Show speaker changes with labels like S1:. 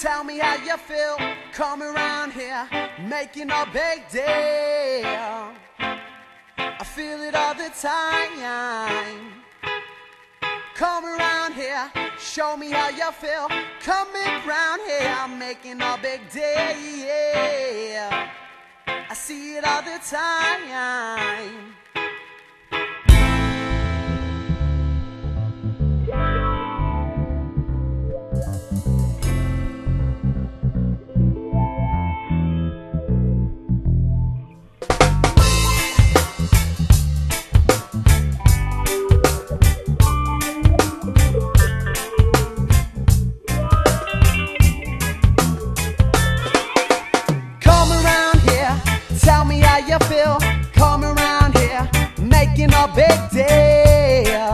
S1: tell me how you feel. Come around here, making a big deal. I feel it all the time. Come around here, show me how you feel. Coming around here, making a big deal. I see it all the time. Tell me how you feel. Come around here, making a big deal.